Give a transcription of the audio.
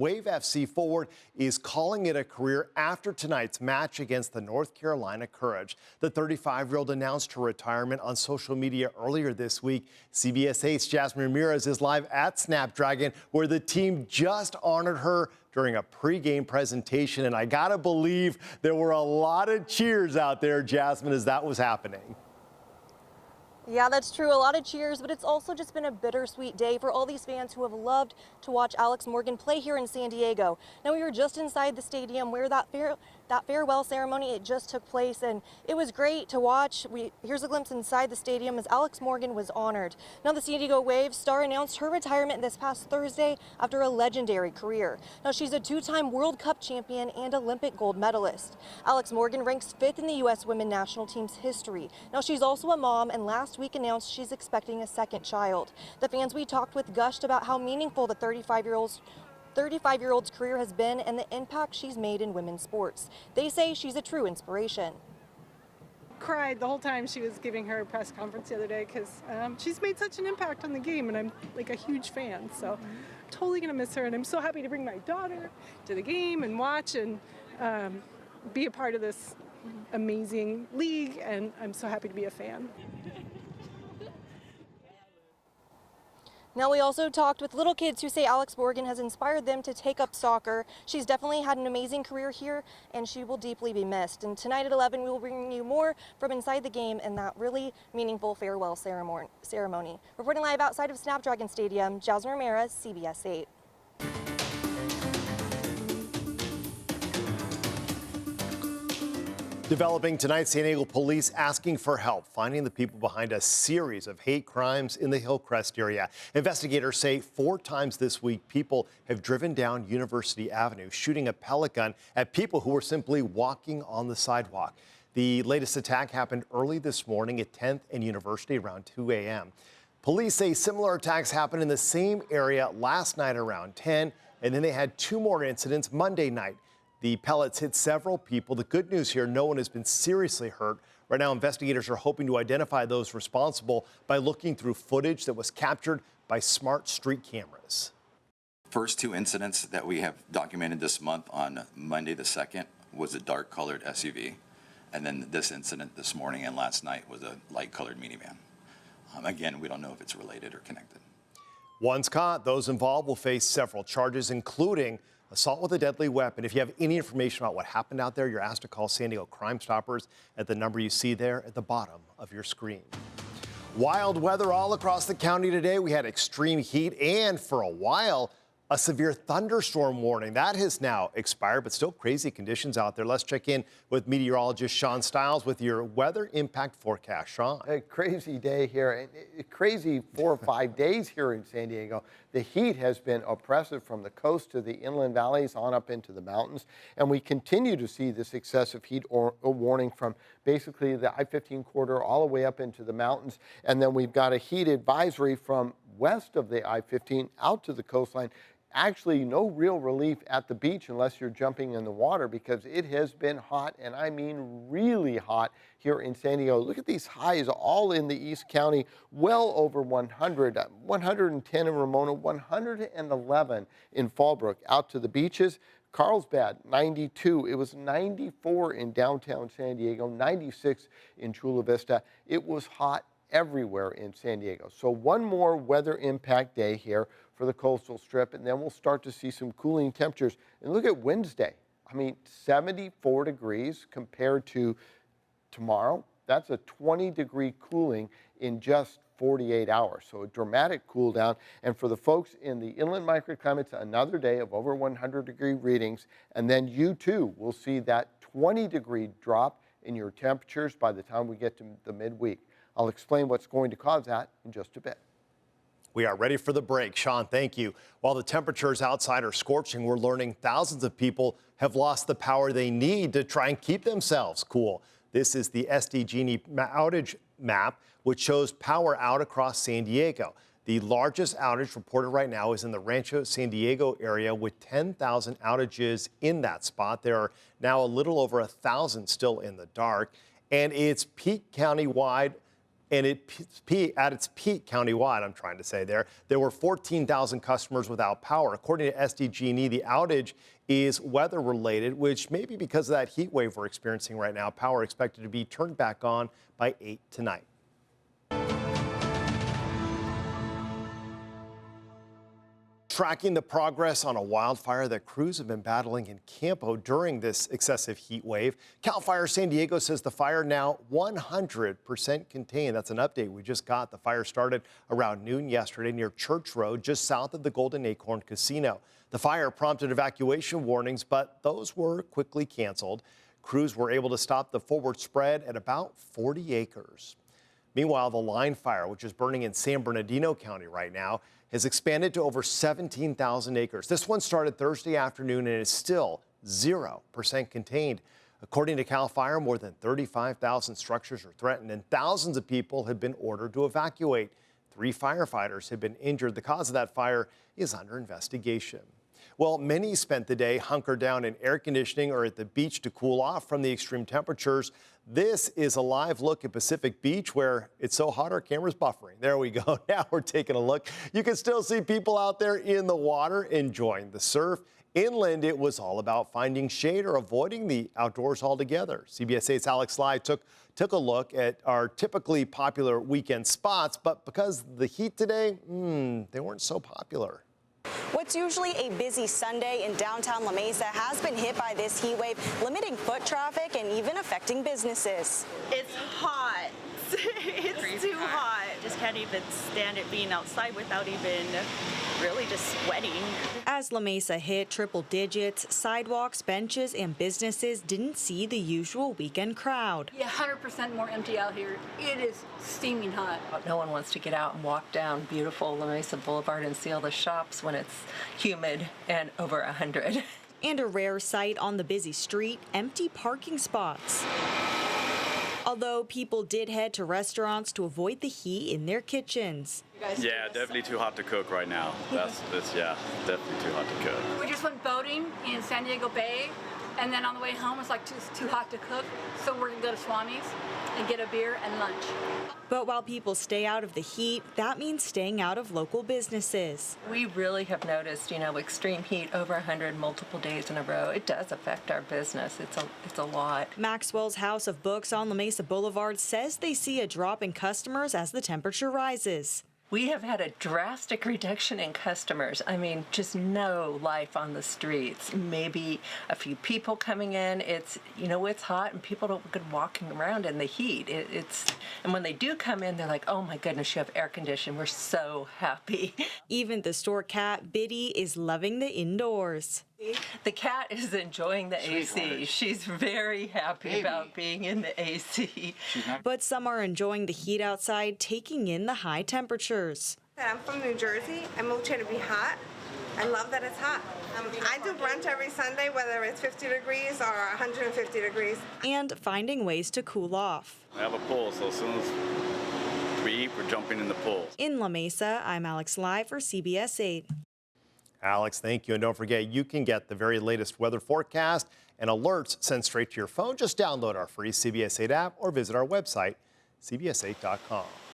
Wave FC forward is calling it a career after tonight's match against the North Carolina Courage. The 35-year-old announced her retirement on social media earlier this week. CBS 8's Jasmine Ramirez is live at Snapdragon, where the team just honored her during a pregame presentation. And I gotta believe there were a lot of cheers out there, Jasmine, as that was happening. Yeah, that's true. A lot of cheers, but it's also just been a bittersweet day for all these fans who have loved to watch Alex Morgan play here in San Diego. Now, we were just inside the stadium where that farewell ceremony, it just took place, and it was great to watch. Here's a glimpse inside the stadium as Alex Morgan was honored. Now, the San Diego Wave star announced her retirement this past Thursday after a legendary career. Now, she's a two-time World Cup champion and Olympic gold medalist. Alex Morgan ranks 5th in the U.S. women's national team's history. Now, she's also a mom, and last week announced she's expecting a second child. The fans we talked with gushed about how meaningful the 35-year-old's career has been and the impact she's made in women's sports. They say she's a true inspiration. Cried the whole time she was giving her press conference the other day because she's made such an impact on the game, and I'm like a huge fan, so totally gonna miss her, and I'm so happy to bring my daughter to the game and watch and be a part of this amazing league, and I'm so happy to be a fan. Now, we also talked with little kids who say Alex Morgan has inspired them to take up soccer. She's definitely had an amazing career here, and she will deeply be missed. And tonight at 11, we will bring you more from inside the game and that really meaningful farewell ceremony. Reporting live outside of Snapdragon Stadium, Jasmine Ramirez, CBS 8. Developing tonight, San Diego police asking for help finding the people behind a series of hate crimes in the Hillcrest area. Investigators say 4 times this week, people have driven down University Avenue, shooting a pellet gun at people who were simply walking on the sidewalk. The latest attack happened early this morning at 10th and University around 2 a.m. Police say similar attacks happened in the same area last night around 10, and then they had 2 more incidents Monday night. The pellets hit several people. The good news here, no one has been seriously hurt. Right now, investigators are hoping to identify those responsible by looking through footage that was captured by smart street cameras. First 2 incidents that we have documented this month on Monday the 2nd was a dark colored SUV. And then this incident this morning and last night was a light colored minivan. Again, we don't know if it's related or connected. Once caught, those involved will face several charges, including assault with a deadly weapon. If you have any information about what happened out there, you're asked to call San Diego Crime Stoppers at the number you see there at the bottom of your screen. Wild weather all across the county today. We had extreme heat and, for a while, a severe thunderstorm warning. That has now expired, but still crazy conditions out there. Let's check in with meteorologist Sean Stiles with your weather impact forecast. Sean. A crazy day here, and a crazy 4 or 5 days here in San Diego. The heat has been oppressive from the coast to the inland valleys on up into the mountains, and we continue to see this excessive heat warning from basically the I-15 corridor all the way up into the mountains. And then we've got a heat advisory from west of the I-15 out to the coastline. Actually, no real relief at the beach unless you're jumping in the water, because it has been hot, and I mean really hot here in San Diego. Look at these highs all in the East County, well over 100, 110 in Ramona, 111 in Fallbrook. Out to the beaches, Carlsbad, 92. It was 94 in downtown San Diego, 96 in Chula Vista. It was hot everywhere in San Diego. So one more weather impact day here for the coastal strip, and then we'll start to see some cooling temperatures. And look at Wednesday. I mean, 74 degrees compared to tomorrow. That's a 20-degree cooling in just 48 hours. So a dramatic cool down. And for the folks in the inland microclimates, another day of over 100-degree readings. And then you too will see that 20-degree drop in your temperatures by the time we get to the midweek. I'll explain what's going to cause that in just a bit. We are ready for the break. Sean, thank you. While the temperatures outside are scorching, we're learning thousands of people have lost the power they need to try and keep themselves cool. This is the SDG outage map, which shows power out across San Diego. The largest outage reported right now is in the Rancho San Diego area with 10,000 outages in that spot. There are now a little over 1,000 still in the dark, and it's peak county-wide And at its peak countywide, I'm trying to say there were 14,000 customers without power. According to SDG&E, the outage is weather related, which may be because of that heat wave we're experiencing right now. Power expected to be turned back on by 8 tonight. Tracking the progress on a wildfire that crews have been battling in Campo during this excessive heat wave. CAL FIRE San Diego says the fire now 100% contained. That's an update we just got. The fire started around noon yesterday near Church Road, just south of the Golden Acorn Casino. The fire prompted evacuation warnings, but those were quickly canceled. Crews were able to stop the forward spread at about 40 acres. Meanwhile, the line fire, which is burning in San Bernardino County right now, has expanded to over 17,000 acres. This one started Thursday afternoon and is still 0% contained. According to CAL FIRE, more than 35,000 structures are threatened and thousands of people have been ordered to evacuate. 3 firefighters have been injured. The cause of that fire is under investigation. Well, many spent the day hunkered down in air conditioning or at the beach to cool off from the extreme temperatures. This is a live look at Pacific Beach where it's so hot our camera's buffering. There we go. Now we're taking a look. You can still see people out there in the water enjoying the surf. Inland, it was all about finding shade or avoiding the outdoors altogether. CBS 8's Alex Lai took a look at our typically popular weekend spots, but because of the heat today, they weren't so popular. What's usually a busy Sunday in downtown La Mesa has been hit by this heat wave, limiting foot traffic and even affecting businesses. It's hot. It's too hot. Just can't even stand it being outside without even really just sweating. As La Mesa hit triple digits, sidewalks, benches, and businesses didn't see the usual weekend crowd. Yeah, 100% more empty out here. It is steaming hot. No one wants to get out and walk down beautiful La Mesa Boulevard and see all the shops when it's humid and over 100. And a rare sight on the busy street, empty parking spots. Although people did head to restaurants to avoid the heat in their kitchens. Yeah, definitely too hot to cook right now. Yeah, definitely too hot to cook. We just went boating in San Diego Bay, and then on the way home it's like too hot to cook, so we're gonna go to Swami's and get a beer and lunch. But while people stay out of the heat, that means staying out of local businesses. We really have noticed, extreme heat over 100 multiple days in a row. It does affect our business. It's a lot. Maxwell's House of Books on La Mesa Boulevard says they see a drop in customers as the temperature rises. We have had a drastic reduction in customers. I mean, just no life on the streets. Maybe a few people coming in. It's hot and people don't get walking around in the heat. And when they do come in, they're like, oh my goodness, you have air conditioning. We're so happy. Even the store cat, Biddy, is loving the indoors. The cat is enjoying the AC. She's very happy about being in the AC. But some are enjoying the heat outside, taking in the high temperatures. I'm from New Jersey. I moved here to be hot. I love that it's hot. I do brunch every Sunday, whether it's 50 degrees or 150 degrees. And finding ways to cool off. I have a pool, so as soon as we eat, we're jumping in the pool. In La Mesa, I'm Alex Lai for CBS 8. Alex, thank you. And don't forget, you can get the very latest weather forecast and alerts sent straight to your phone. Just download our free CBS 8 app or visit our website, cbs8.com.